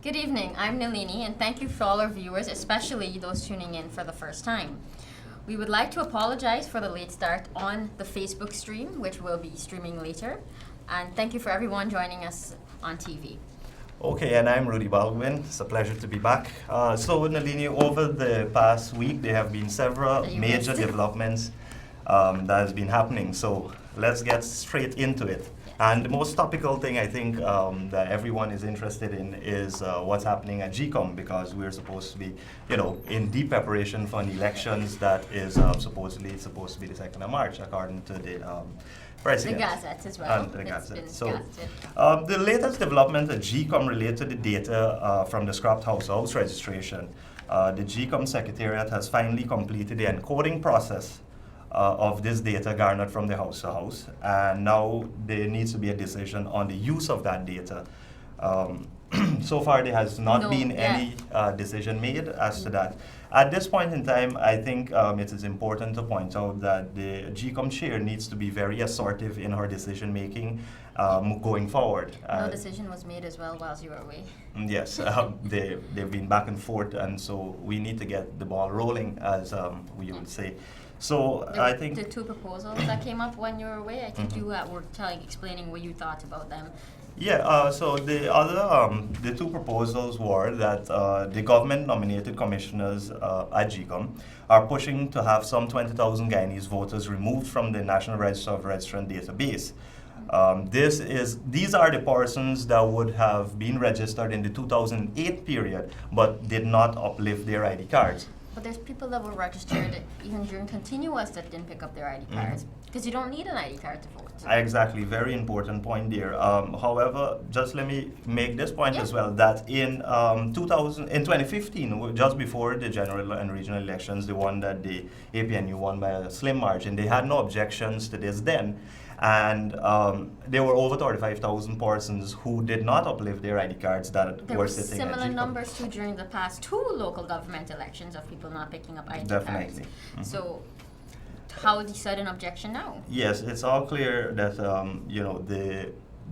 Good evening, I'm Nalini, and thank you for all our viewers, especially those tuning in for the first time. We would like to apologize for the late start on the Facebook stream, which will be streaming later, and thank you for everyone joining us on TV. Okay, and I'm Roodi Balgobin. It's a pleasure to be back. So, Nalini, over the past week, there have been several major developments that has been happening. So, let's get straight into it. And the most topical thing I think that everyone is interested in is what's happening at GCOM, because we're supposed to be, in deep preparation for an elections that is supposed to be the 2nd of March, according to the president. The Gazette as well. And the Gazette. So, gazetted. the latest development at GCOM related to the data from the scrapped house registration. The GCOM Secretariat has finally completed the encoding process of this data garnered from the house to house, and now there needs to be a decision on the use of that data. So far, there has not been any decision made as to that. At this point in time, I think it is important to point out that the GCOM chair needs to be very assertive in her decision making going forward. No decision was made as well whilst you were away. Yes, they've been back and forth, and so we need to get the ball rolling, as we would say. So I think the two proposals that came up when you were away, I think you were explaining what you thought about them. Yeah, so the two proposals were that the government-nominated commissioners at GCOM are pushing to have some 20,000 Guyanese voters removed from the National Register of Registrant database. These are the persons that would have been registered in the 2008 period, but did not uplift their ID cards. But there's people that were registered even during continuous that didn't pick up their ID cards, because you don't need an ID card to vote. Exactly, very important point there. However, just let me make this point as well, that in 2015, just before the general and regional elections, the one that the APNU won by a slim margin, they had no objections to this then. And there were over 35,000 persons who did not uplift their ID cards that there were sitting at GCOM. Similar numbers too during the past two local government elections of people not picking up ID Definitely. cards. So how the sudden objection now? Yes, it's all clear that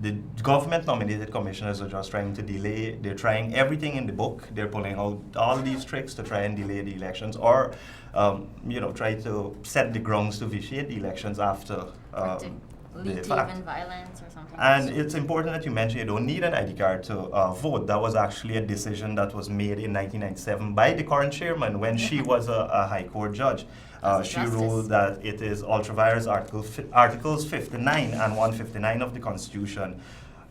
the government-nominated commissioners are just trying to delay. They're trying everything in the book. They're pulling out all these tricks to try and delay the elections, or try to set the grounds to vitiate the elections after lead to even violence or something. And it's important that you mention you don't need an ID card to vote. That was actually a decision that was made in 1997 by the current chairman when she was a High Court judge. She ruled that it is ultra-virus Articles 59 and 159 of the Constitution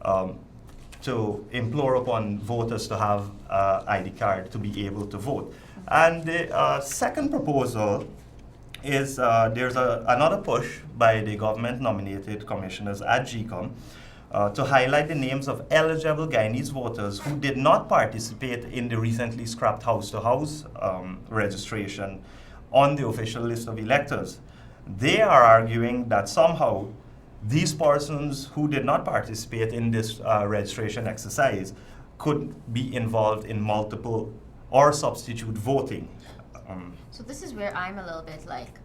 to implore upon voters to have an ID card to be able to vote. And the second proposal is there's another push by the government-nominated commissioners at GCOM to highlight the names of eligible Guyanese voters who did not participate in the recently scrapped house-to-house registration on the official list of electors. They are arguing that somehow these persons who did not participate in this registration exercise could be involved in multiple or substitute voting. So this is where I'm a little bit like,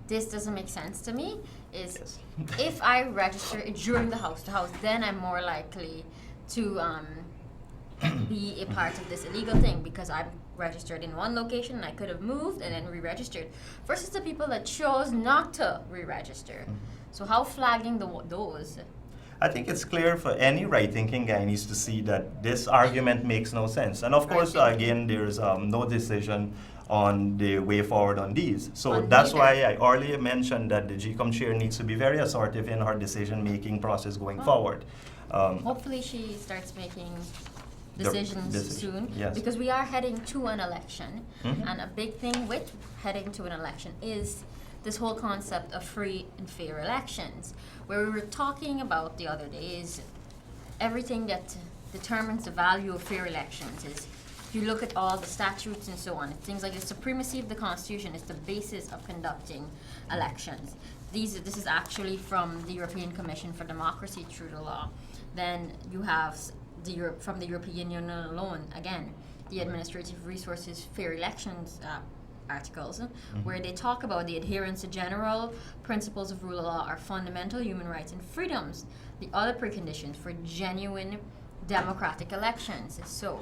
this doesn't make sense to me, is if I register during the house-to-house, then I'm more likely to be a part of this illegal thing because I'm registered in one location and I could have moved and then re-registered, versus the people that chose not to re-register. So how flagging those? I think it's clear for any right-thinking Guyanese to see that this argument makes no sense. And of course, again, there's no decision on the way forward on these. So that's why I earlier mentioned that the GCOM chair needs to be very assertive in her decision-making process going forward. Hopefully she starts making decisions soon, because we are heading to an election. And a big thing with heading to an election is this whole concept of free and fair elections, where we were talking about the other day is everything that determines the value of fair elections is if you look at all the statutes and so on, things like the supremacy of the Constitution is the basis of conducting elections. This is actually from the European Commission for Democracy through the law. Then you have from the European Union alone, again, the Administrative Resources Fair Elections articles, where they talk about the adherence to general principles of rule of law are fundamental human rights and freedoms, the other preconditions for genuine democratic elections. So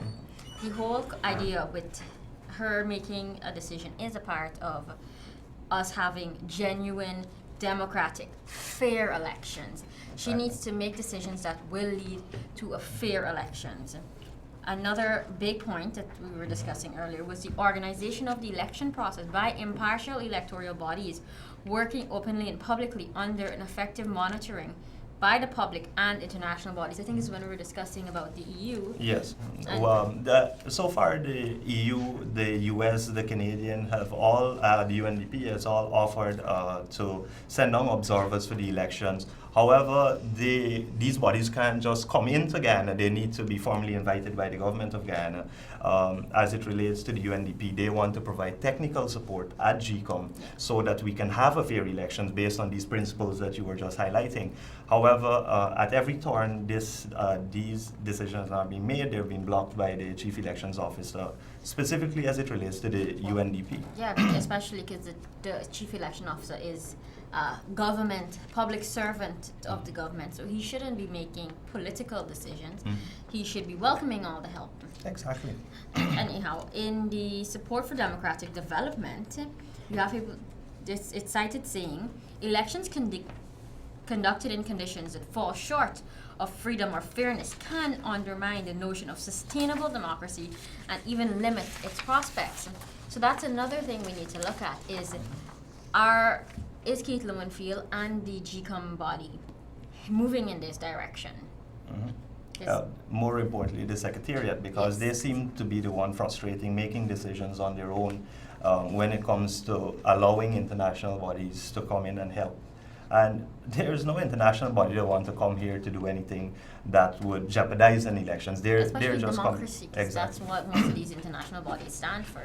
the whole idea with her making a decision is a part of us having genuine, democratic, fair elections. She needs to make decisions that will lead to a fair elections. Another big point that we were discussing earlier was the organization of the election process by impartial electoral bodies working openly and publicly under an effective monitoring by the public and international bodies. I think this is when we were discussing about the EU. Yes. So far, the EU, the US, the Canadian have all, the UNDP has all offered to send down observers for the elections. However, these bodies can't just come into Ghana. They need to be formally invited by the government of Ghana. As it relates to the UNDP, they want to provide technical support at GCOM so that we can have a fair elections based on these principles that you were just highlighting. However, at every turn, these decisions are being made. They're being blocked by the Chief Elections Officer, specifically as it relates to the UNDP. Yeah, especially because the Chief Election Officer is government, public servant of the government, so he shouldn't be making political decisions. He should be welcoming all the help. Exactly. Anyhow, in the support for democratic development, you have people, it's cited saying, elections conducted in conditions that fall short of freedom or fairness can undermine the notion of sustainable democracy and even limit its prospects. So that's another thing we need to look at is Keith Lowenfield and the GCOM body moving in this direction? More importantly, the Secretariat, because they seem to be the one frustrating making decisions on their own when it comes to allowing international bodies to come in and help. And there's no international body that want to come here to do anything that would jeopardize an elections. They're just democracy. Exactly. That's what most of these international bodies stand for.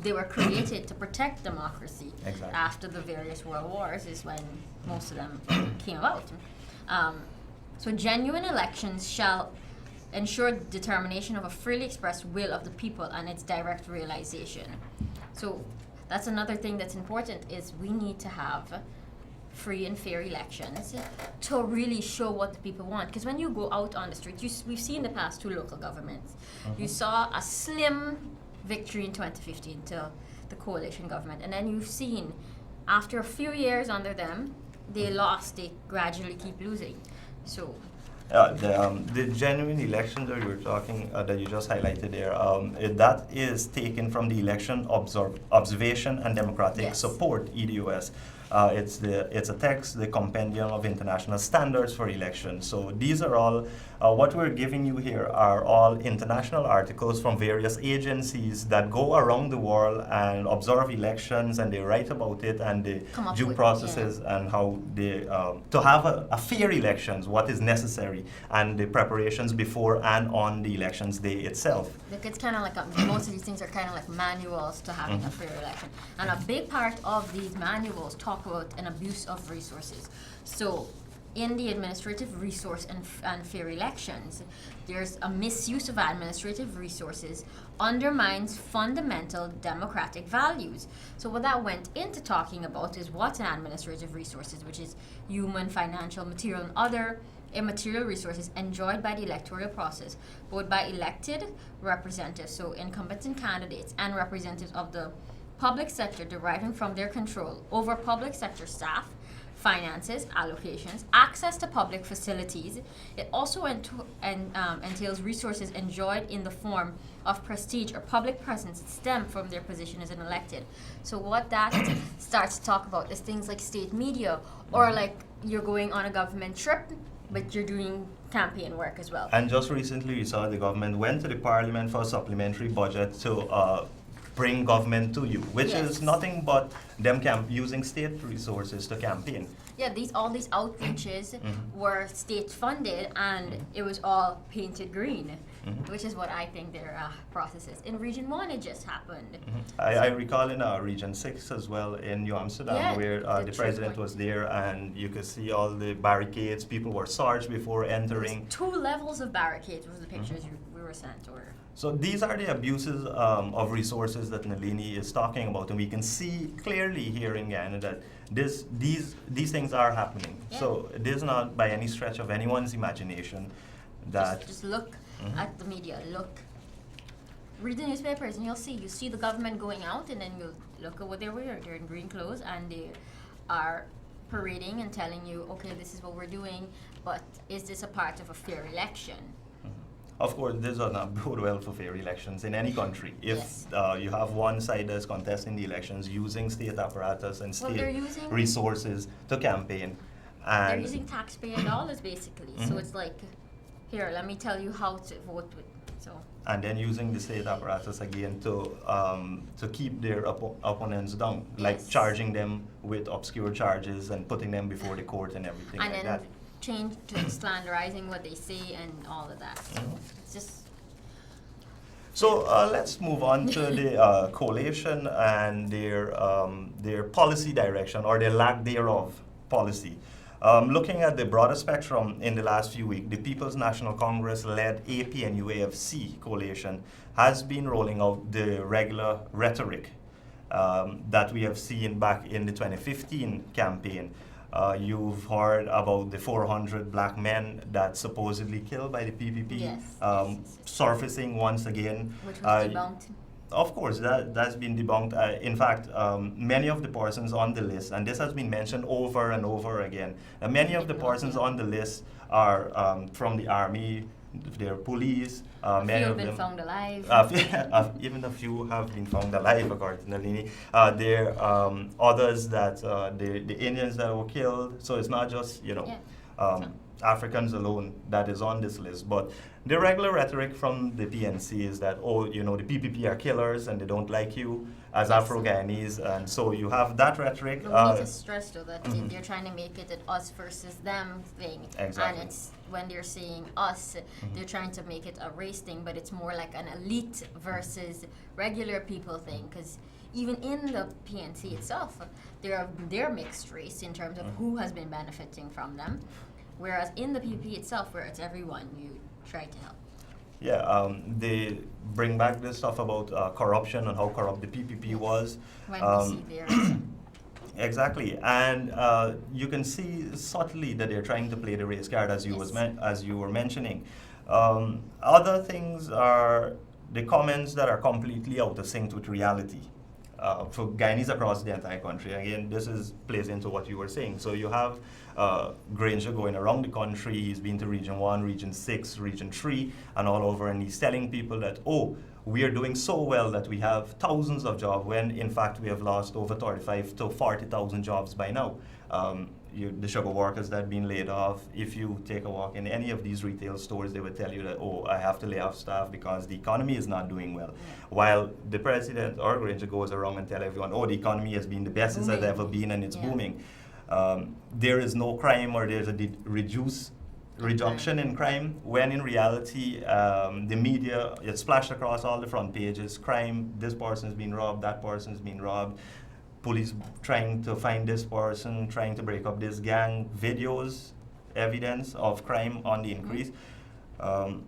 They were created to protect democracy. Exactly. After the various world wars is when most of them came about. So genuine elections shall ensure determination of a freely expressed will of the people and its direct realization. So that's another thing that's important is we need to have free and fair elections to really show what the people want. Because when you go out on the street, we've seen the past two local governments. You saw a slim victory in 2015 to the coalition government, and then you've seen after a few years under them, they lost. They gradually keep losing. So. The genuine elections that you were talking, that you just highlighted there, that is taken from the Election Observation and Democratic Support, EDOS. It's a text, the Compendium of International Standards for Elections. So these are all, what we're giving you here are all international articles from various agencies that go around the world and observe elections, and they write about it and the due processes and how they, to have a fair elections, what is necessary, and the preparations before and on the elections day itself. Like it's kind of like, most of these things are kind of like manuals to having a fair election. And a big part of these manuals talk about an abuse of resources. So in the administrative resource and fair elections, there's a misuse of administrative resources undermines fundamental democratic values. So what that went into talking about is what's an administrative resources, which is human, financial, material, and other immaterial resources enjoyed by the electoral process, both by elected representatives, so incumbent candidates, and representatives of the public sector deriving from their control over public sector staff, finances, allocations, access to public facilities. It also entails resources enjoyed in the form of prestige or public presence that stem from their position as an elected. So what that starts to talk about is things like state media, or like you're going on a government trip, but you're doing campaign work as well. And just recently we saw the government went to the parliament for a supplementary budget to bring government to you, which is nothing but them using state resources to campaign. Yeah, all these outreaches were state funded, and it was all painted green, which is what I think their process is. In Region 1, it just happened. I recall in Region 6 as well in New Amsterdam, where the president was there, and you could see all the barricades. People were searched before entering. There's 2 levels of barricades was the pictures we were sent. So these are the abuses of resources that Nalini is talking about, and we can see clearly here in Ghana that these things are happening. Yeah. So it is not by any stretch of anyone's imagination that... Just look at the media, look Read the newspapers and you see the government going out, and then you look at what they're wearing. They're in green clothes and they are parading and telling you, okay, this is what we're doing, but is this a part of a fair election? Of course, this does not bode well for fair elections in any country. If Yes. You have one side that's contesting the elections using state apparatus and Well, they're state using- resources to campaign, and They're using taxpayer dollars basically. So it's like, here, let me tell you how to vote with. So and then using the state apparatus again to keep their opponents down, like Yes. charging them with obscure charges and putting them before the court and everything and like then that. change to slanderizing what they say and all of that. So it's just So let's move on to the coalition and their policy direction, or their lack thereof policy. Looking at the broader spectrum in the last few weeks, the People's National Congress-led AP and UAFC coalition has been rolling out the regular rhetoric that we have seen back in the 2015 campaign. You've heard about the 400 black men that supposedly killed by the PPP, Yes. surfacing once again. which was debunked. Of course, that's been debunked. In fact, many of the persons on the list, and this has been mentioned over and over again, many of the persons on the list are from the army, their police. A Many few of have been them, found alive. even a few have been found alive, according to Nalini. There are others that the Indians that were killed. So it's not just Yeah. Africans alone that is on this list, but the regular rhetoric from the PNC is that, the PPP are killers and they don't like you as Afro-Guyanese, and so you have that rhetoric. But we need to stress though that they're trying to make it an us versus them thing. Exactly. And it's when they're saying us, they're trying to make it a race thing, but it's more like an elite versus regular people thing. Because even in the PNC itself, they're mixed race in terms of who has been benefiting from them. Whereas in the PPP itself, where it's everyone, you try to help. Yeah, they bring back this stuff about corruption and how corrupt the PPP was. When we see theirs. Exactly, and you can see subtly that they're trying to play the race card, as you as you were mentioning. Other things are the comments that are completely out of sync with reality. For Guyanese across the entire country, again, this plays into what you were saying. So you have Granger going around the country. He's been to Region 1, Region 6, Region 3, and all over, and he's telling people that, we are doing so well that we have thousands of jobs, when in fact we have lost over 35 to 40,000 jobs by now. The sugar workers that have been laid off, if you take a walk in any of these retail stores, they would tell you that, I have to lay off staff because the economy is not doing well. While the president or Granger goes around and tell everyone, the economy has been the best it has ever been and it's booming. There is no crime, or there's a reduction in crime, when in reality the media, it's splashed across all the front pages. Crime, this person's been robbed, that person's been robbed, police trying to find this person, trying to break up this gang, videos, evidence of crime on the increase. And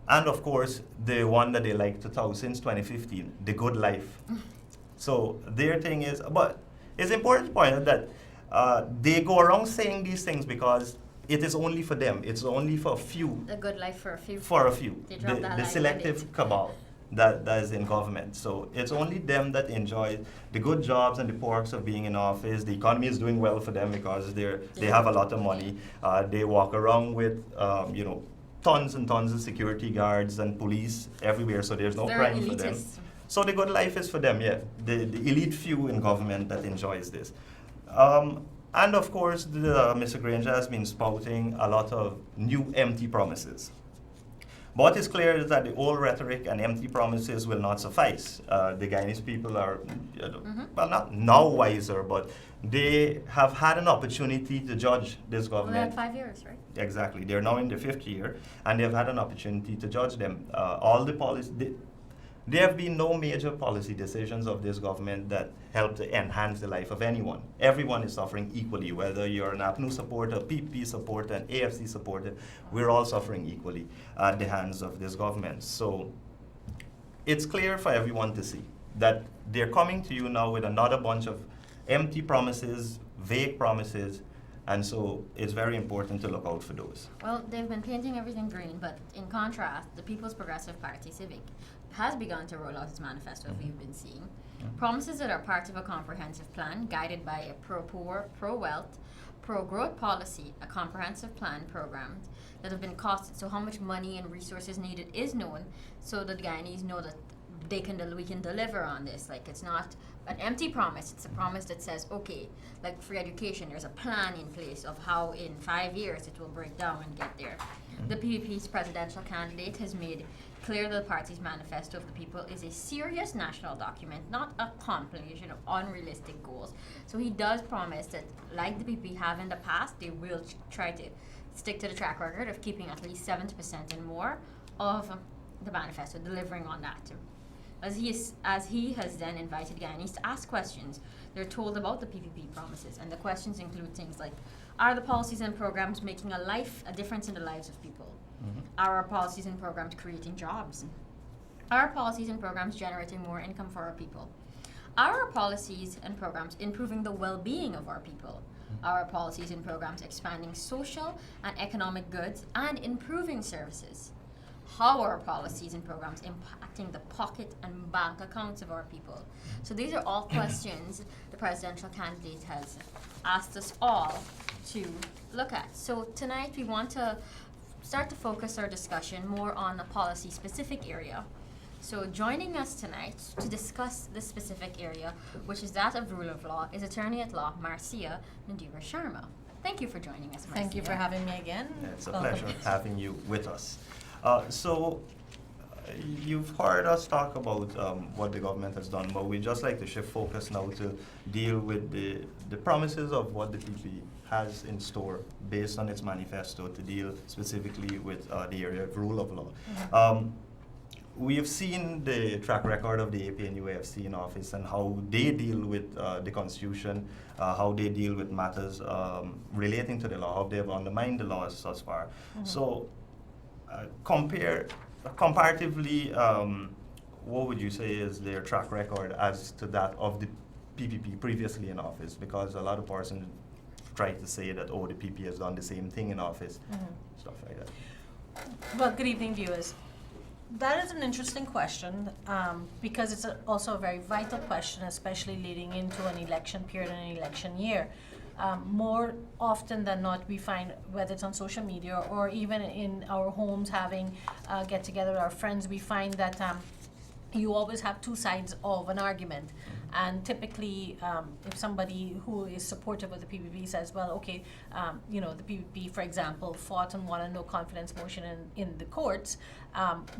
of course, the one that they like to tout since 2015, the good life. So their thing is, but it's important to point out that they go around saying these things because it is only for them. It's only for a few. A good life for a few. For a few. They drop that The line selective cabal that is in government. So it's only them that enjoy the good jobs and the perks of being in office. The economy is doing well for them because they have a lot of money. They walk around with tons and tons of security guards and police everywhere, so there's no crime for them. So the good life is for them, yeah. The elite few in government that enjoys this. And of course, Mr. Granger has been spouting a lot of new empty promises. But what is clear is that the old rhetoric and empty promises will not suffice. The Guyanese people are, well, not now wiser, but they have had an opportunity to judge this government. We had 5 years, right? Exactly. They're now in the 5th year, and they've had an opportunity to judge them. All the policy. There have been no major policy decisions of this government that help to enhance the life of anyone. Everyone is suffering equally, whether you're an APNU supporter, PP supporter, an AFC supporter, we're all suffering equally at the hands of this government. So it's clear for everyone to see that they're coming to you now with another bunch of empty promises, vague promises, And so it's very important to look out for those. Well, they've been painting everything green, but in contrast, the People's Progressive Party, Civic, has begun to roll out its manifesto, if you've been seeing. Promises that are part of a comprehensive plan guided by a pro-poor, pro-wealth, pro-growth policy, a comprehensive plan program that have been costed. So how much money and resources needed is known, so that Guyanese know that we can deliver on this. Like, it's not an empty promise. It's a promise that says, okay, like free education, there's a plan in place of how in 5 years it will break down and get there. The PPP's presidential candidate has made clear that the party's manifesto of the people is a serious national document, not a compilation of unrealistic goals. So he does promise that, like the PPP have in the past, they will try to stick to the track record of keeping at least 70% and more of the manifesto, delivering on that. As he has then invited Guyanese to ask questions they're told about the PPP promises, and the questions include things like, are the policies and programs making a difference in the lives of people? Are our policies and programs creating jobs? Are our policies and programs generating more income for our people? Are our policies and programs improving the well-being of our people? Are our policies and programs expanding social and economic goods and improving services? How are our policies and programs impacting the pocket and bank accounts of our people? So these are all questions the presidential candidate has asked us all to look at. So tonight we want to start to focus our discussion more on a policy-specific area. So joining us tonight to discuss this specific area, which is that of rule of law, is attorney at law Marcia Nadira Sharma. Thank you for joining us, Marcia. Thank you for having me again. It's a pleasure having you with us. You've heard us talk about what the government has done, but we'd just like to shift focus now to deal with the promises of what the PP has in store based on its manifesto to deal specifically with the area of rule of law. We have seen the track record of the APNUAFC in office and how they deal with the Constitution, how they deal with matters relating to the law, how they have undermined the laws thus far. So, comparatively, what would you say is their track record as to that of the PPP previously in office? Because a lot of persons try to say that, oh, the PP has done the same thing in office, stuff like that. Well, good evening, viewers. That is an interesting question because it's also a very vital question, especially leading into an election period and an election year. More often than not, we find, whether it's on social media or even in our homes having get-together with our friends, we find that you always have two sides of an argument. And typically, if somebody who is supportive of the PPP says, well, okay, the PPP, for example, fought and won a no-confidence motion in the courts,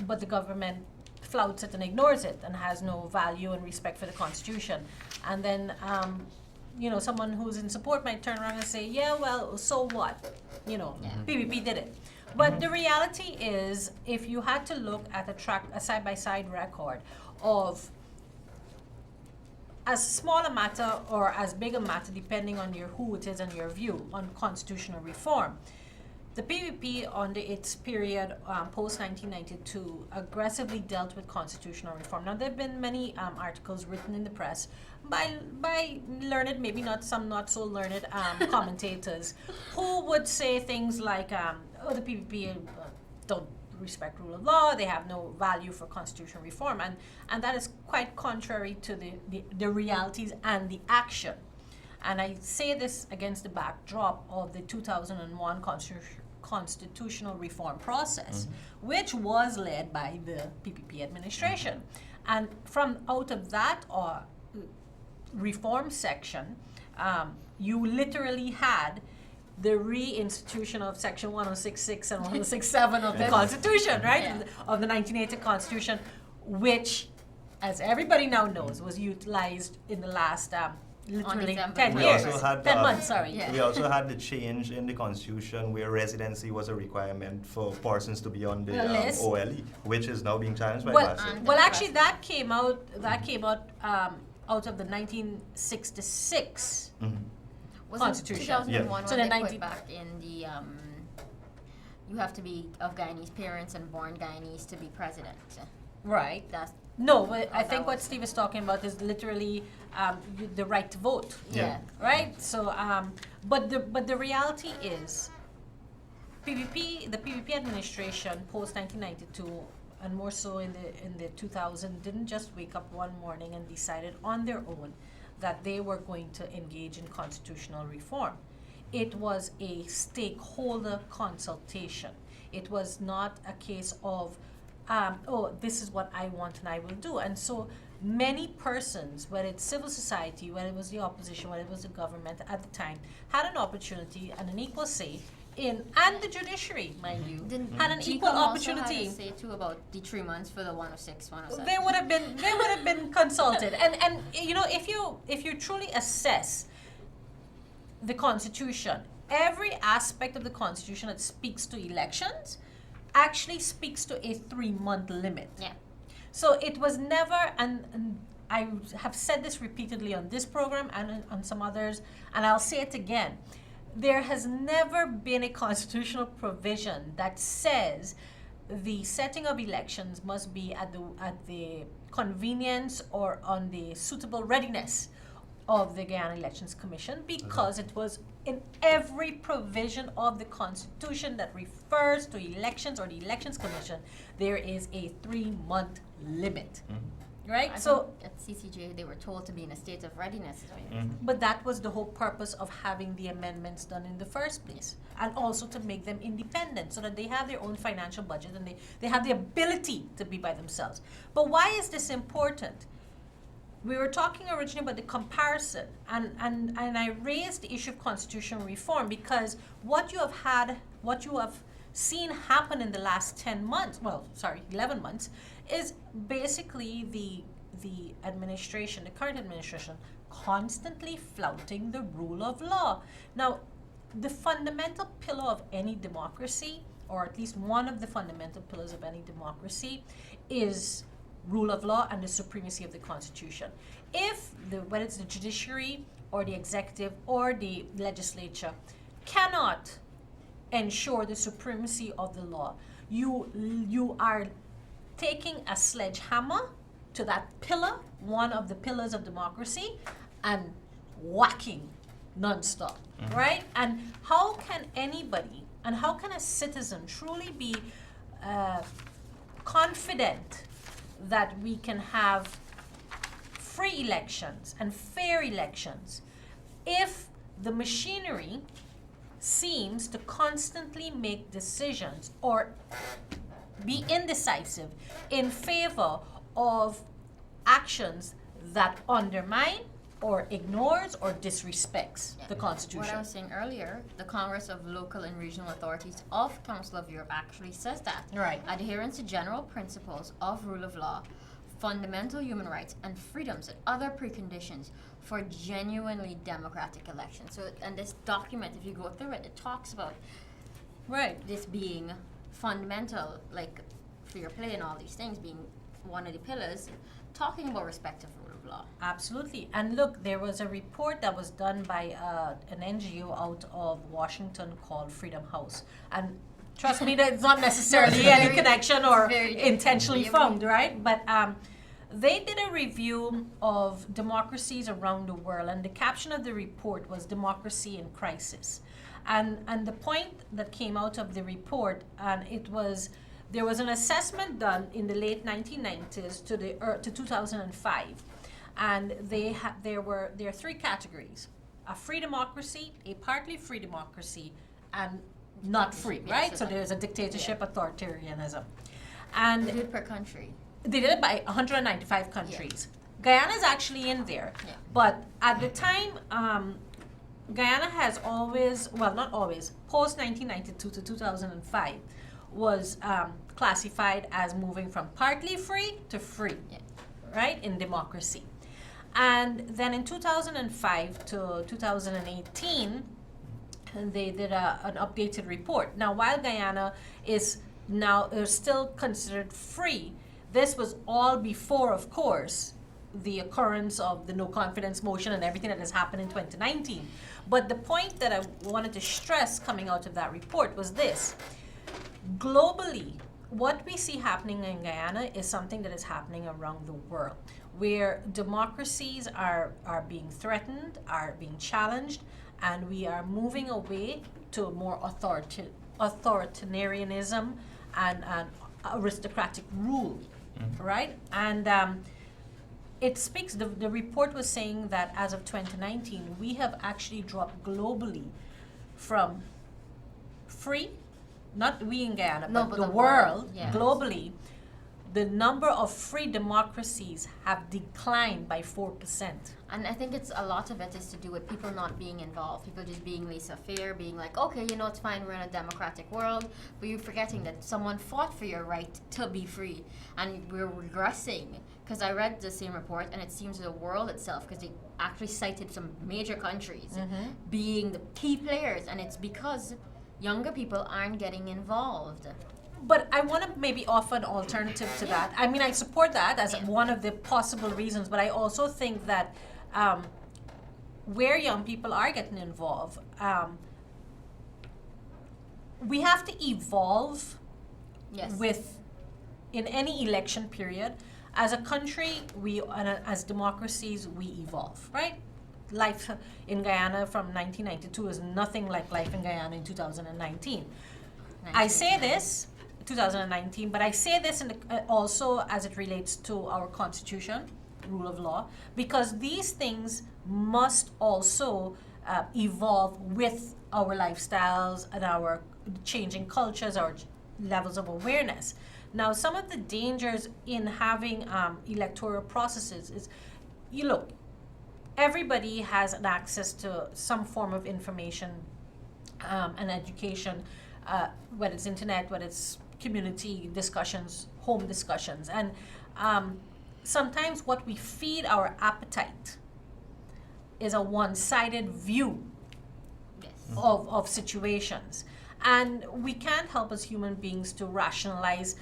but the government flouts it and ignores it and has no value and respect for the Constitution. And then someone who's in support might turn around and say, yeah, well, so what? PPP did it. But the reality is, if you had to look at a side-by-side record of as small a matter or as big a matter, depending on who it is and your view on constitutional reform, the PPP under its period post-1992 aggressively dealt with constitutional reform. Now, there have been many articles written in the press by learned, maybe not some not so learned commentators who would say things like, oh, the PPP don't respect rule of law, they have no value for constitutional reform, and that is quite contrary to the realities and the action. And I say this against the backdrop of the 2001 constitutional reform process, which was led by the PPP administration. And from out of that reform section, you literally had the reinstitution of Section 106.6 and 106.7 of the Constitution, right? Yeah. Of the 1980 Constitution, which, as everybody now knows, was utilized in the last literally 10 years. 10 months, sorry. Yeah. We also had the change in the Constitution where residency was a requirement for persons to be on the OLE, which is now being challenged by BASIL. Well, actually, that came out out of the 1966 Constitution. 2001 So when the they put back in the you have to be of Guyanese parents and born Guyanese to be president. Right. That's No, but I think what Steve is talking about is literally the right to vote. Yeah. Right? So, but the reality is, the PVP administration post 1992, and more so in the 2000, didn't just wake up one morning and decided on their own that they were going to engage in constitutional reform. It was a stakeholder consultation. It was not a case of, this is what I want and I will do. And so many persons, whether it's civil society, whether it was the opposition, whether it was the government at the time, had an opportunity and an equal say and the judiciary, mind you, had an equal opportunity. Also had a say too about the 3 months for the 106, 107. They would have been consulted. And if you truly assess the Constitution, every aspect of the Constitution that speaks to elections actually speaks to a 3-month limit. Yeah. So it was never, and I have said this repeatedly on this program and on some others, and I'll say it again. There has never been a constitutional provision that says the setting of elections must be at the convenience or on the suitable readiness of the Guyana Elections Commission, because it was in every provision of the Constitution that refers to elections or the Elections Commission, there is a 3-month limit. Right? I So think at CCJ they were told to be in a state of readiness. but that was the whole purpose of having the amendments done in the first place. And also to make them independent so that they have their own financial budget and they have the ability to be by themselves. But why is this important? We were talking originally about the comparison, and I raised the issue of constitutional reform because what you have seen happen in the last 11 months, is basically the administration, the current administration, constantly flouting the rule of law. Now, the fundamental pillar of any democracy, or at least one of the fundamental pillars of any democracy, is rule of law and the supremacy of the Constitution. If whether it's the judiciary or the executive or the legislature cannot ensure the supremacy of the law, you are taking a sledgehammer to that pillar, one of the pillars of democracy, and whacking nonstop, right? And how can anybody, and how can a citizen truly be confident that we can have free elections and fair elections if the machinery seems to constantly make decisions or be indecisive in favor of actions that undermine or ignores or disrespects the Constitution? What I was saying earlier, the Congress of Local and Regional Authorities of Council of Europe actually says that. Right. Adherence to general principles of rule of law, fundamental human rights and freedoms and other preconditions for genuinely democratic elections. So, and this document, if you go through it, it talks about this being fundamental, like fair play and all these things being one of the pillars, talking about respect of rule of law. Absolutely. And look, there was a report that was done by an NGO out of Washington called Freedom House. And trust me, that it's not necessarily any connection or intentionally found, right? But they did a review of democracies around the world, and the caption of the report was "Democracy in Crisis." And the point that came out of the report, and it was, there was an assessment done in the late 1990s to 2005, and there are 3 categories: a free democracy, a partly free democracy, and not free, right? So there's a dictatorship, authoritarianism. And They did per country. they did it by 195 countries. Guyana is actually in there. Yeah. But at the time, Guyana has always, well, not always, post-1992 to 2005, was classified as moving from partly free to free, right, in democracy. And then in 2005 to 2018, they did an updated report. Now, while Guyana is now still considered free, this was all before, of course, the occurrence of the no confidence motion and everything that has happened in 2019. But the point that I wanted to stress coming out of that report was this: globally, what we see happening in Guyana is something that is happening around the world, where democracies are being threatened, are being challenged, and we are moving away to more authoritarianism and aristocratic rule, right? And it speaks, the report was saying that as of 2019, we have actually dropped globally from free, not we in Guyana, No, but but the world, yes. globally, the number of free democracies have declined by 4%. And I think it's a lot of it is to do with people not being involved, people just being laissez-faire, being like, okay, you know, it's fine, we're in a democratic world, but you're forgetting that someone fought for your right to be free, and we're regressing. Because I read the same report, and it seems the world itself, because they actually cited some major countries being the key players, and it's because younger people aren't getting involved. But I want to maybe offer an alternative to that. I mean, I support that as one of the possible reasons, but I also think that where young people are getting involved, we have to evolve with, in any election period. As a country, as democracies, we evolve, right? Life in Guyana from 1992 is nothing like life in Guyana in 2019. I say this, 2019, but I say this also as it relates to our constitution, rule of law, because these things must also evolve with our lifestyles and our changing cultures, our levels of awareness. Now, some of the dangers in having electoral processes is, you look, everybody has an access to some form of information and education, whether it's internet, whether it's community discussions, home discussions. And sometimes what we feed our appetite is a one-sided view of situations. And we can't help as human beings to rationalize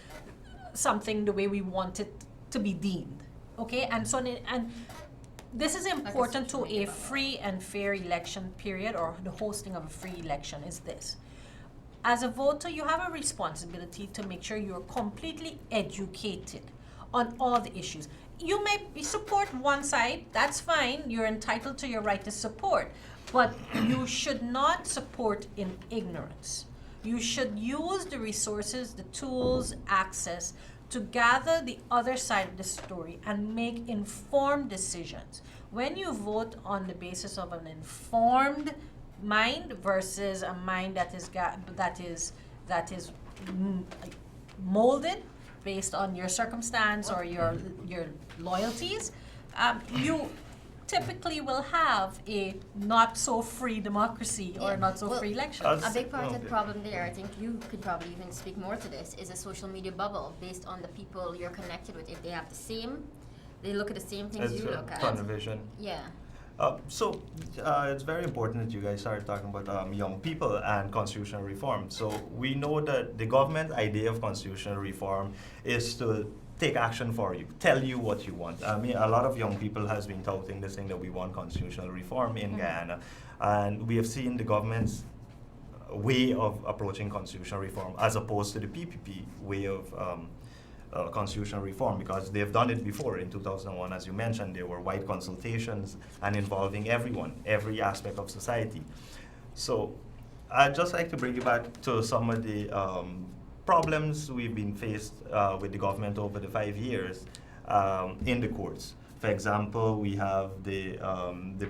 something the way we want it to be deemed, okay? And so, and this is important to a free and fair election period, or the hosting of a free election is this. As a voter, you have a responsibility to make sure you're completely educated on all the issues. You may support one side, that's fine, you're entitled to your right to support, but you should not support in ignorance. You should use the resources, the tools, access to gather the other side of the story and make informed decisions. When you vote on the basis of an informed mind versus a mind that is molded based on your circumstance or your loyalties, you typically will have a not so free democracy or not so free election. A big part of the problem there, I think you could probably even speak more to this, is a social media bubble based on the people you're connected with. If they have the same, they look at the same things you look at. Tunnel vision. Yeah. So it's very important that you guys started talking about young people and constitutional reform. So we know that the government idea of constitutional reform is to take action for you, tell you what you want. I mean, a lot of young people has been touting this thing that we want constitutional reform in Guyana, and we have seen the government's way of approaching constitutional reform as opposed to the PPP way of constitutional reform, because they've done it before. In 2001, as you mentioned, there were wide consultations and involving everyone, every aspect of society. So I'd just like to bring you back to some of the problems we've been faced with the government over the 5 years in the courts. For example, we have the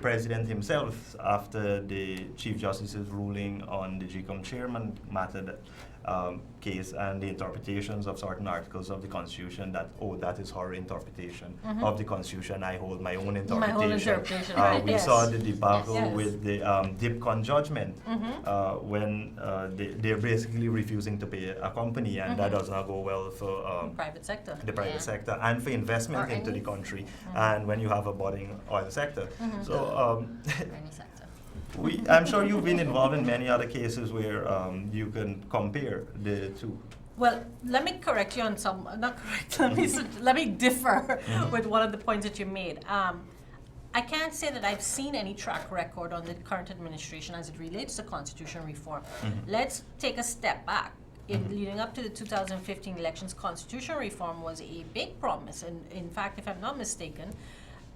president himself, after the Chief Justice's ruling on the GCOM chairman matter case and the interpretations of certain articles of the Constitution, that, oh, that is her interpretation of the Constitution, I hold my own interpretation. My own interpretation, right. We saw the debacle with the DIPCON judgment when they're basically refusing to pay a company, and that does not go well for private sector. The private sector and for investment into the country, and when you have a budding oil sector. So Any sector. I'm sure you've been involved in many other cases where you can compare the two. Well, let me correct you on some, not correct, let me differ with one of the points that you made. I can't say that I've seen any track record on the current administration as it relates to constitutional reform. Let's take a step back. leading up to the 2015 elections, constitutional reform was a big promise. And in fact, if I'm not mistaken,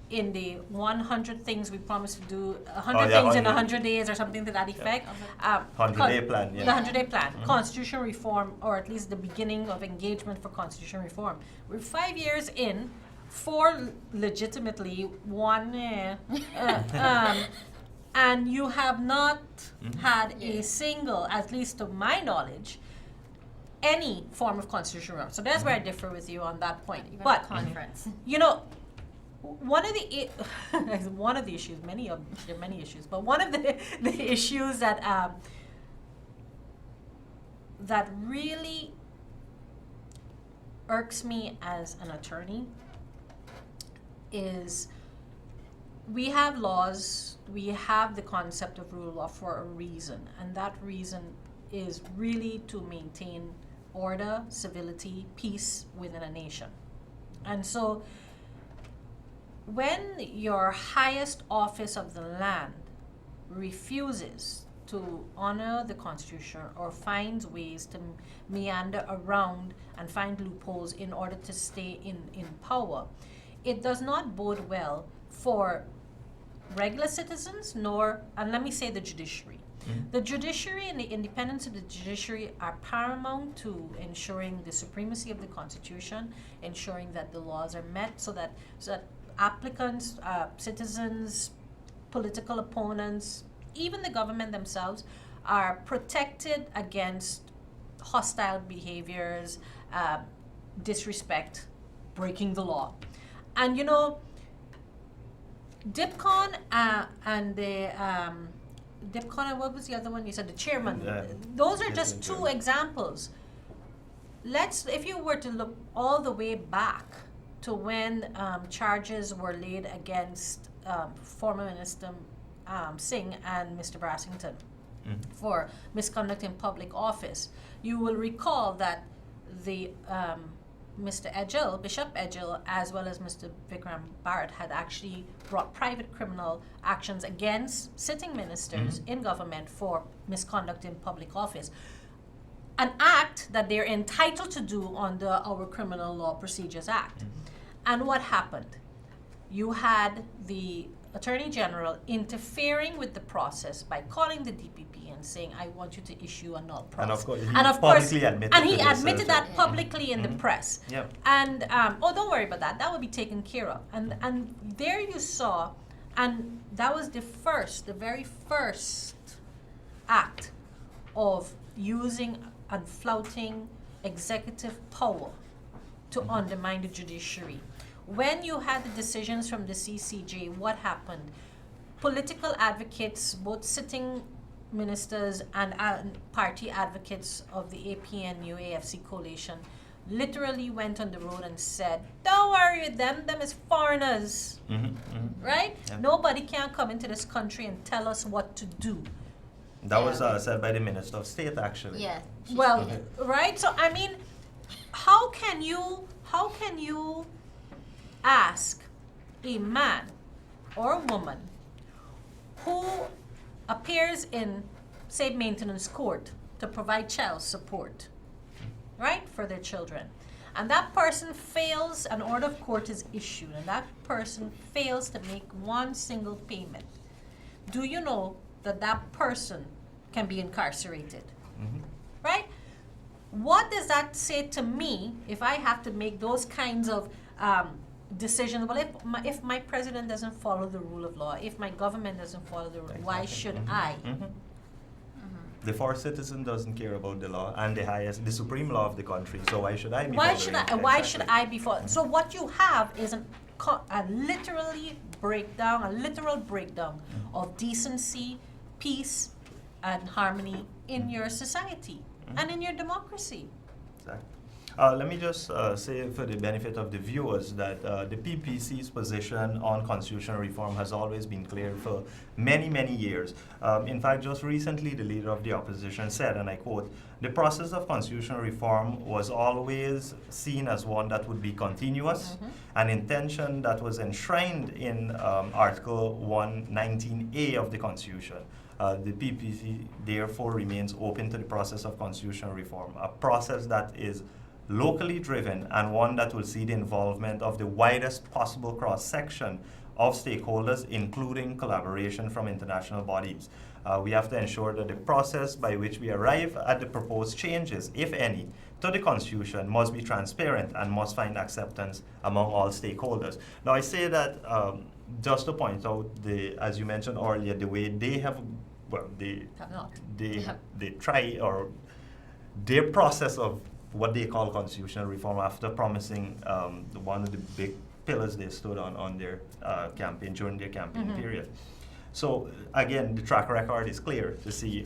in the 100 things we promised to do, 100 things in 100 days or something to that effect. 100-day plan, The 100-day plan, constitutional reform, or at least the beginning of engagement for constitutional reform. We're 5 years in, 4 legitimately, 1 and you have not had a single, at least to my knowledge, any form of constitutional reform. So that's where I differ with you on that point. Even But a conference. you know, one of the issues, there are many issues, but one of the issues that that really irks me as an attorney is we have laws, we have the concept of rule of law for a reason, and that reason is really to maintain order, civility, peace within a nation. And so when your highest office of the land refuses to honor the Constitution or finds ways to meander around and find loopholes in order to stay in power, it does not bode well for regular citizens and let me say the judiciary. The judiciary and the independence of the judiciary are paramount to ensuring the supremacy of the Constitution, ensuring that the laws are met so that applicants, citizens, political opponents, even the government themselves are protected against hostile behaviors, disrespect, breaking the law. And you know, DIPCON and the DIPCON and what was the other one you said, the chairman, those are just 2 examples. If you were to look all the way back to when charges were laid against former Minister Singh and Mr. Brassington for misconduct in public office, you will recall that the Mr. Edghill, Bishop Edghill, as well as Mr. Vikram Bharat had actually brought private criminal actions against sitting ministers in government for misconduct in public office. An act that they're entitled to do under our Criminal Law Procedures Act. And what happened? You had the Attorney General interfering with the process by calling the DPP and saying, I want you to issue a null process. And of course, he admitted that publicly in the press. Yep. And, don't worry about that. That will be taken care of. And there you saw, and that was the very first act of using and flouting executive power to undermine the judiciary. When you had the decisions from the CCJ, what happened? Political advocates, both sitting ministers and party advocates of the APNU AFC coalition, literally went on the road and said, don't worry, them is foreigners, right? Yeah. Nobody can come into this country and tell us what to do. That was said by the Minister of State, actually. Yeah. Well, right? So, I mean, how can you ask a man or a woman who appears in, say, maintenance court to provide child support, right, for their children, and that person fails, an order of court is issued, and that person fails to make one single payment, do you know that that person can be incarcerated? Right? What does that say to me if I have to make those kinds of decisions? Well, if my president doesn't follow the rule of law, if my government doesn't follow the rule, why should I? The first citizen doesn't care about the law and the supreme law of the country. So why should I be? Why should I be following? So what you have is a literal breakdown of decency, peace, and harmony in your society and in your democracy. Exactly. Let me just say for the benefit of the viewers that the PPC's position on constitutional reform has always been clear for many, many years. In fact, just recently, the leader of the opposition said, and I quote, "The process of constitutional reform was always seen as one that would be continuous, an intention that was enshrined in Article 119A of the Constitution. The PPP therefore remains open to the process of constitutional reform, a process that is locally driven and one that will see the involvement of the widest possible cross-section of stakeholders, including collaboration from international bodies. We have to ensure that the process by which we arrive at the proposed changes, if any, to the Constitution must be transparent and must find acceptance among all stakeholders. Now, I say that just to point out, as you mentioned earlier, the way they have, well, they try, or their process of what they call constitutional reform after promising one of the big pillars they stood on their campaign, during their campaign period. So again, the track record is clear to see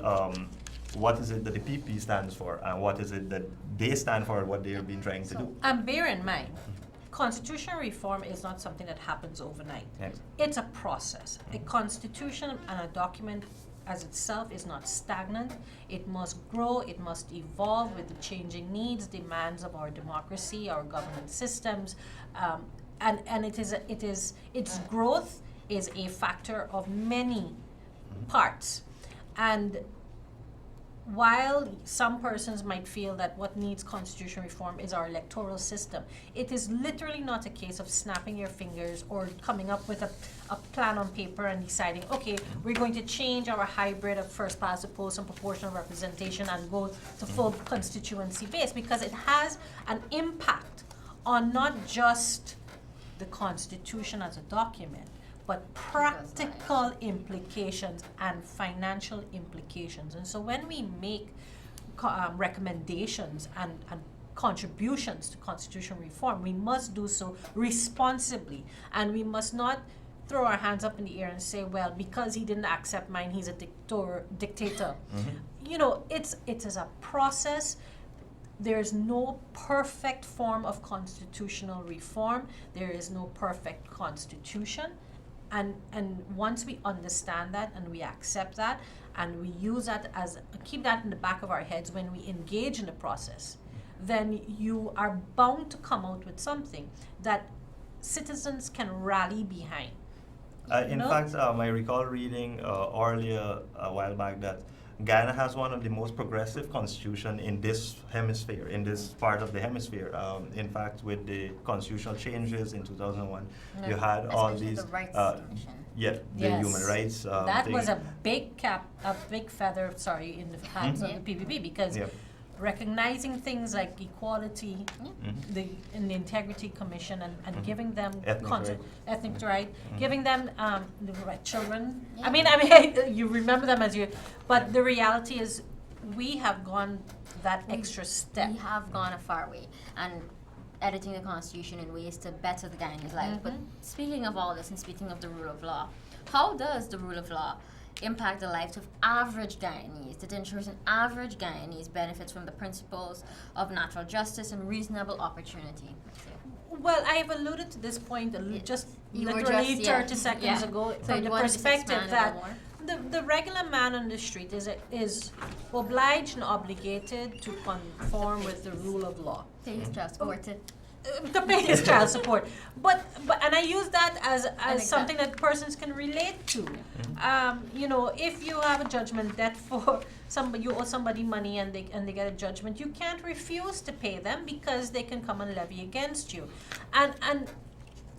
what is it that the PP stands for and what is it that they stand for and what they have been trying to do. And bear in mind, constitutional reform is not something that happens overnight. Yes. It's a process. A constitution and a document as itself is not stagnant. It must grow, it must evolve with the changing needs, demands of our democracy, our government systems, and its growth is a factor of many parts. And while some persons might feel that what needs constitutional reform is our electoral system, it is literally not a case of snapping your fingers or coming up with a plan on paper and deciding, okay, we're going to change our hybrid of first past the post and proportional representation and go to full constituency base, because it has an impact on not just the Constitution as a document, but practical implications and financial implications. And so when we make recommendations and contributions to constitutional reform, we must do so responsibly, and we must not throw our hands up in the air and say, well, because he didn't accept mine, he's a dictator. You know, it is a process. There's no perfect form of constitutional reform. There is no perfect constitution. And once we understand that and we accept that and we use that keep that in the back of our heads when we engage in the process, then you are bound to come out with something that citizens can rally behind. In fact, I recall reading earlier a while back that Guyana has one of the most progressive constitution in this hemisphere, in this part of the hemisphere. In fact, with the constitutional changes in 2001, you had all these, the rights the human rights. That was a big feather, in the hands of the PPP, because recognizing things like equality, the Integrity Commission, and giving them ethnic right, giving them the right children. I mean, you remember them as you, but the reality is, we have gone that extra step. We have gone a far way, and editing the Constitution in ways to better the Guyanese life. But speaking of all this, and speaking of the rule of law, how does the rule of law impact the lives of average Guyanese, that ensures an average Guyanese benefits from the principles of natural justice and reasonable opportunity? Well, I have alluded to this point just literally 30 seconds ago, so from the perspective that the regular man on the street is obliged and obligated to conform with the rule of law. Pay his child support. To pay his child support, but and I use that as something that persons can relate to. You know, if you have a judgment debt for somebody, you owe somebody money and they get a judgment, you can't refuse to pay them because they can come and levy against you, and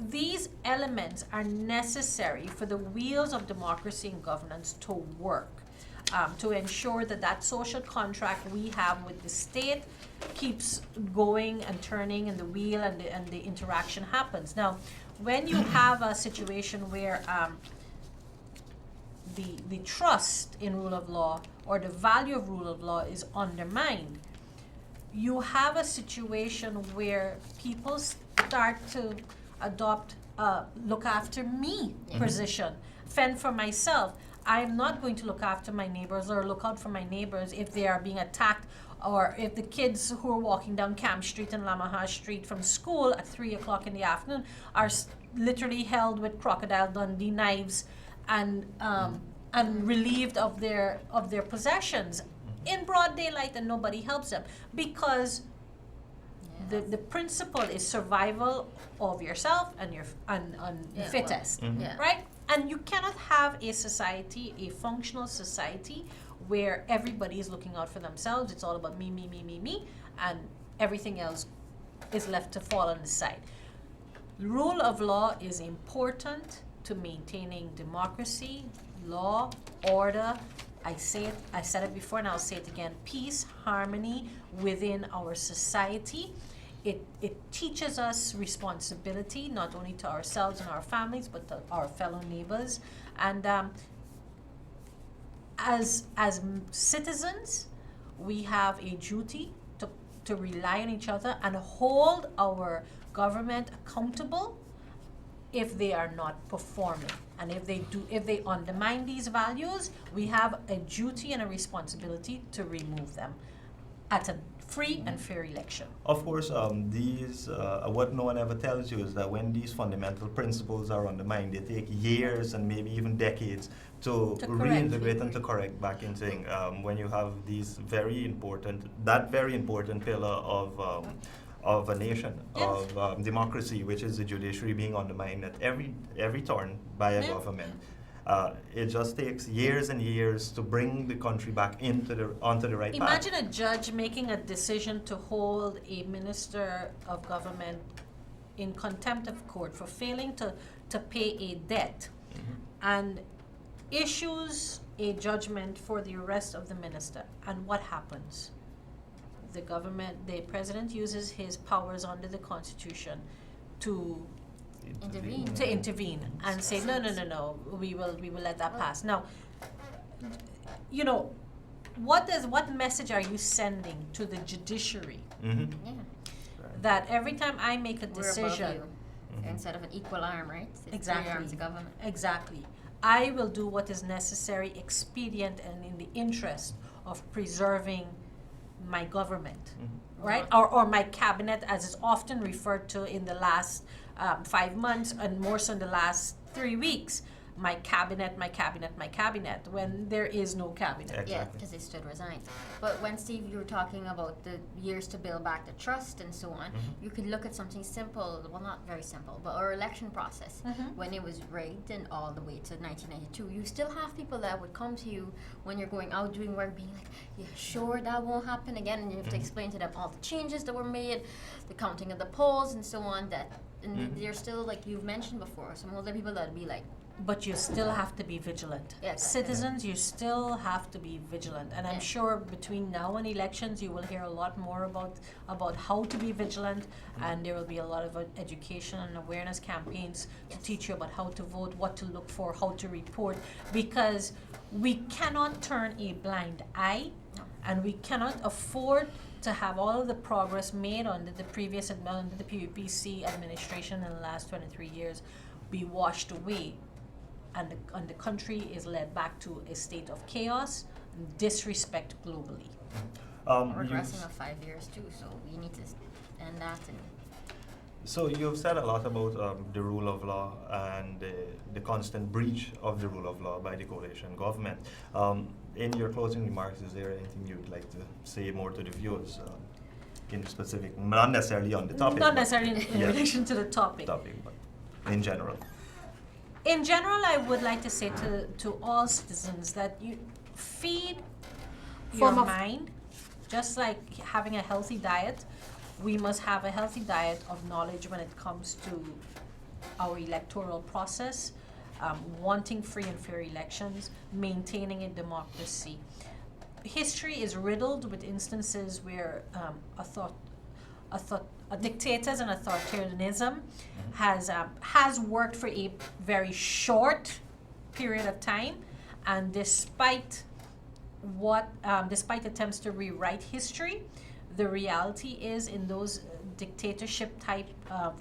these elements are necessary for the wheels of democracy and governance to work. To ensure that social contract we have with the state keeps going and turning, and the wheel and the interaction happens. Now, when you have a situation where the trust in rule of law or the value of rule of law is undermined, you have a situation where people start to adopt a look after me position, fend for myself. I'm not going to look after my neighbors or look out for my neighbors if they are being attacked, or if the kids who are walking down Camp Street and Lamaha Street from school at 3 o'clock in the afternoon are literally held with Crocodile Dundee knives and relieved of their possessions in broad daylight, and nobody helps them, because the principle is survival of yourself and the fittest, right? And you cannot have a society, a functional society, where everybody is looking out for themselves. It's all about me, me, me, me, me, and everything else is left to fall on the side. Rule of law is important to maintaining democracy, law, order. I said it before and I'll say it again, peace, harmony within our society. It teaches us responsibility, not only to ourselves and our families, but to our fellow neighbors. And as citizens, we have a duty to rely on each other and hold our government accountable if they are not performing. And if they undermine these values, we have a duty and a responsibility to remove them at a free and fair election. Of course, what no one ever tells you is that when these fundamental principles are undermined, they take years and maybe even decades to reintegrate and to correct back in thing. When you have these very important pillar of a nation, yes, of democracy, which is the judiciary being undermined at every turn by a government. It just takes years and years to bring the country back onto the right path. Imagine a judge making a decision to hold a minister of government in contempt of court for failing to pay a debt, and issues a judgment for the arrest of the minister. And what happens? The president uses his powers under the Constitution to intervene and say, no, we will let that pass. Now, you know, what message are you sending to the judiciary? Yeah. That every time I make a decision, instead of an equal arm, right? It's exactly, 3 arms of government. Exactly. I will do what is necessary, expedient, and in the interest of preserving my government, right? Or my cabinet, as is often referred to in the last 5 months, and more so in the last 3 weeks. My cabinet, when there is no cabinet. Exactly. Yeah, because it stood resigned. But when, Steve, you were talking about the years to build back the trust and so on, you could look at something simple, well, not very simple, but our election process. When it was rigged and all the way to 1992, you still have people that would come to you when you're going out doing work being like, yeah, sure, that won't happen again, and you have to explain to them all the changes that were made, the counting of the polls and so on, and they're still, like you've mentioned before, some other people that would be like, But you still have to be vigilant. Yeah, Citizens, you still have to be vigilant. And I'm sure between now and elections, you will hear a lot more about how to be vigilant, and there will be a lot of education and awareness campaigns to teach you about how to vote, what to look for, how to report, because we cannot turn a blind eye, and we cannot afford to have all of the progress made under the PPC administration in the last 23 years be washed away, and the country is led back to a state of chaos and disrespect globally. We're regressing of 5 years too, so we need to end that. So you've said a lot about the rule of law and the constant breach of the rule of law by the coalition government. In your closing remarks, is there anything you'd like to say more to the viewers in specific, not necessarily on the topic? Not necessarily in relation to the topic. But in general. In general, I would like to say to all citizens that you feed your mind, just like having a healthy diet. We must have a healthy diet of knowledge when it comes to our electoral process, wanting free and fair elections, maintaining a democracy. History is riddled with instances where dictators and authoritarianism has worked for a very short period of time, and despite attempts to rewrite history, the reality is in those dictatorship type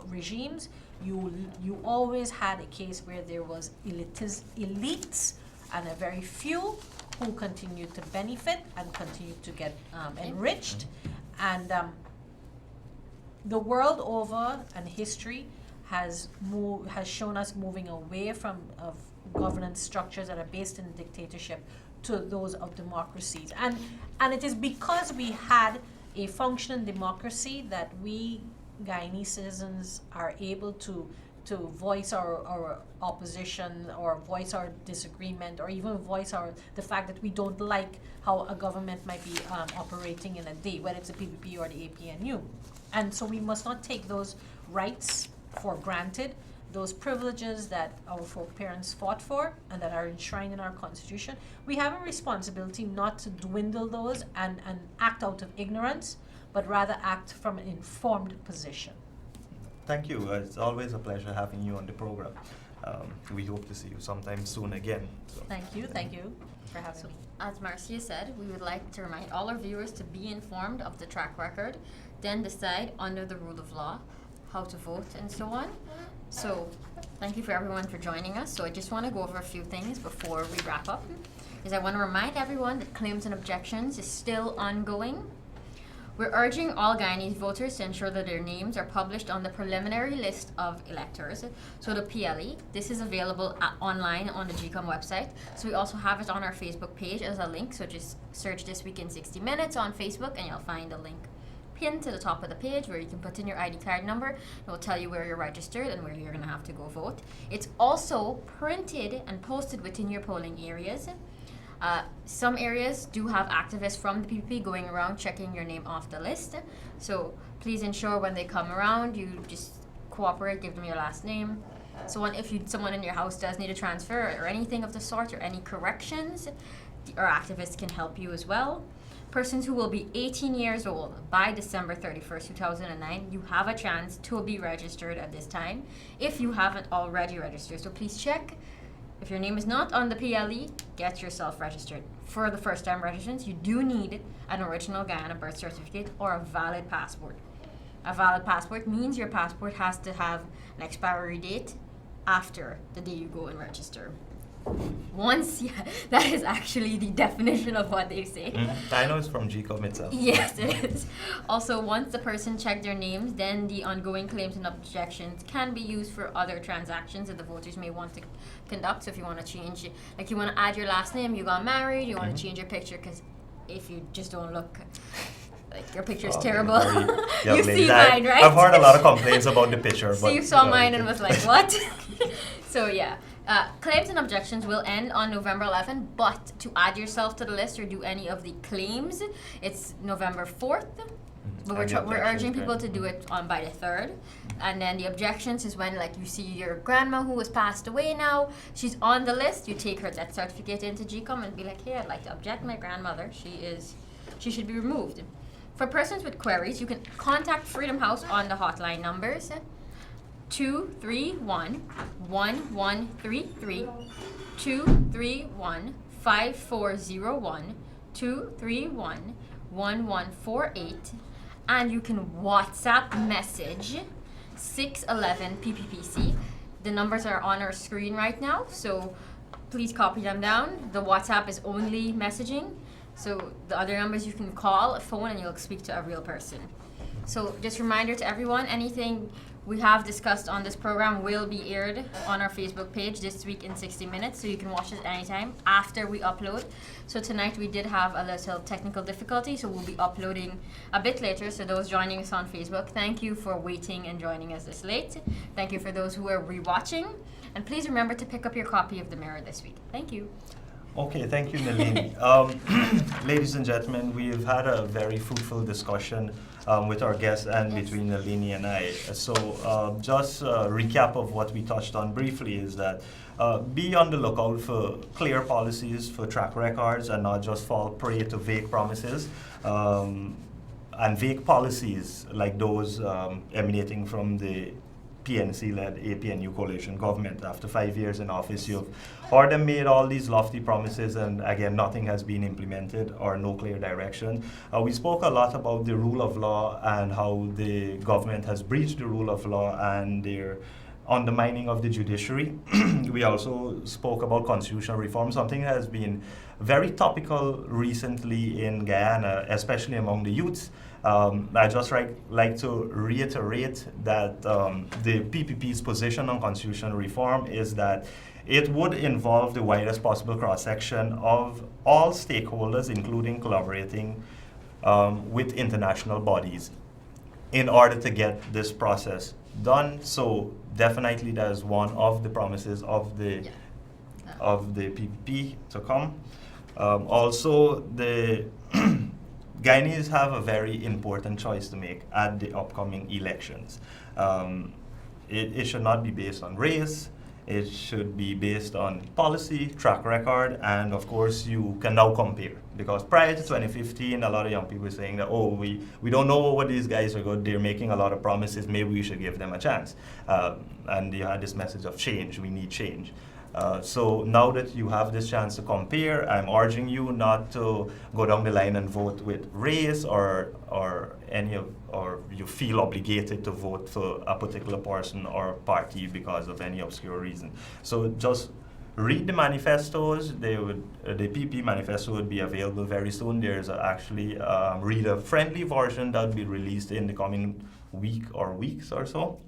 regimes, you always had a case where there was elites and a very few who continued to benefit and continued to get enriched, and the world over and history has shown us moving away from governance structures that are based in dictatorship to those of democracies, and it is because we had a functioning democracy that we Guyanese citizens are able to to voice our opposition or voice our disagreement or even voice the fact that we don't like how a government might be operating in a day, whether it's the PPP or the APNU. And so we must not take those rights for granted, those privileges that our parents fought for and that are enshrined in our Constitution. We have a responsibility not to dwindle those and act out of ignorance, but rather act from an informed position. Thank you. It's always a pleasure having you on the program. We hope to see you sometime soon again. So. Thank you for having me. As Marcia said, we would like to remind all our viewers to be informed of the track record, then decide under the rule of law how to vote and so on. So thank you for everyone for joining us. So I just want to go over a few things before we wrap up. I want to remind everyone that claims and objections is still ongoing. We're urging all Guyanese voters to ensure that their names are published on the preliminary list of electors, so the PLE. This is available online on the GCOM website. So we also have it on our Facebook page as a link, so just search This Week in 60 Minutes on Facebook and you'll find a link pinned to the top of the page where you can put in your ID card number. It will tell you where you're registered and where you're going to have to go vote. It's also printed and posted within your polling areas. Some areas do have activists from the PPP going around checking your name off the list. So please ensure when they come around, you just cooperate, give them your last name. So if someone in your house does need a transfer or anything of the sort or any corrections, our activists can help you as well. Persons who will be 18 years old by December 31st, 2009, you have a chance to be registered at this time if you haven't already registered. So please check. If your name is not on the PLE, get yourself registered. For the first-time registrants, you do need an original Guyana birth certificate or a valid passport. A valid passport means your passport has to have an expiry date after the day you go and register. That is actually the definition of what they say. I know it's from GCOM itself. Yes, it is. Also, once the person checked their names, then the ongoing claims and objections can be used for other transactions that the voters may want to conduct. So if you want to change, like you want to add your last name, you got married, you want to change your picture, because if you just don't look, like your picture is terrible. You see mine, right? I've heard a lot of complaints about the picture. So you saw mine and was like, what? So yeah. Claims and objections will end on November 11th, but to add yourself to the list or do any of the claims, it's November 4th. But we're urging people to do it by the 3rd. And then the objections is when, like, you see your grandma who has passed away now, she's on the list, you take her death certificate into GCOM and be like, hey, I'd like to object my grandmother. She should be removed. For persons with queries, you can contact Freedom House on the hotline numbers 231-1133, 231-5401, 231-1148, and you can WhatsApp message 611 PPPC. The numbers are on our screen right now, so please copy them down. The WhatsApp is only messaging, so the other numbers you can call a phone and you'll speak to a real person. So just a reminder to everyone, anything we have discussed on this program will be aired on our Facebook page This Week in 60 Minutes, so you can watch it anytime after we upload. So tonight we did have a little technical difficulty, so we'll be uploading a bit later. So those joining us on Facebook, thank you for waiting and joining us this late. Thank you for those who are rewatching. And please remember to pick up your copy of The Mirror this week. Thank you. Okay, thank you, Nalini. Ladies and gentlemen, we've had a very fruitful discussion with our guests and between Nalini and I. So just a recap of what we touched on briefly is that be on the lookout for clear policies, for track records, and not just fall prey to vague promises and vague policies like those emanating from the PNC-led APNU coalition government. After 5 years in office, you've heard them made all these lofty promises, and again, nothing has been implemented or no clear direction. We spoke a lot about the rule of law and how the government has breached the rule of law and their undermining of the judiciary. We also spoke about constitutional reform, something that has been very topical recently in Guyana, especially among the youths. I just like to reiterate that the PPP's position on constitutional reform is that it would involve the widest possible cross-section of all stakeholders, including collaborating with international bodies, in order to get this process done. So definitely that is one of the promises of the PPP to come. Also, the Guyanese have a very important choice to make at the upcoming elections. It should not be based on race. It should be based on policy, track record, and of course you can now compare. Because prior to 2015, a lot of young people were saying that, oh, we don't know what these guys are good, they're making a lot of promises, maybe we should give them a chance. And you had this message of change, we need change. So now that you have this chance to compare, I'm urging you not to go down the line and vote with race or you feel obligated to vote for a particular person or party because of any obscure reason. So just read the manifestos. The PP manifesto would be available very soon. There's actually a reader-friendly version that will be released in the coming week or weeks or so.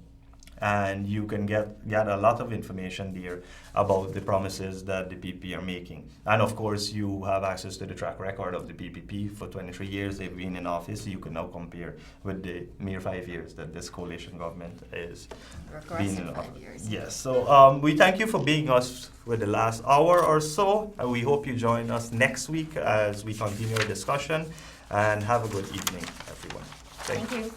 And you can get a lot of information there about the promises that the PPP are making. And of course, you have access to the track record of the PPP. For 23 years they've been in office. You can now compare with the mere 5 years that this coalition government is being in office. Yes, so we thank you for being us for the last hour or so. And we hope you join us next week as we continue our discussion. And have a good evening, everyone. Thank you.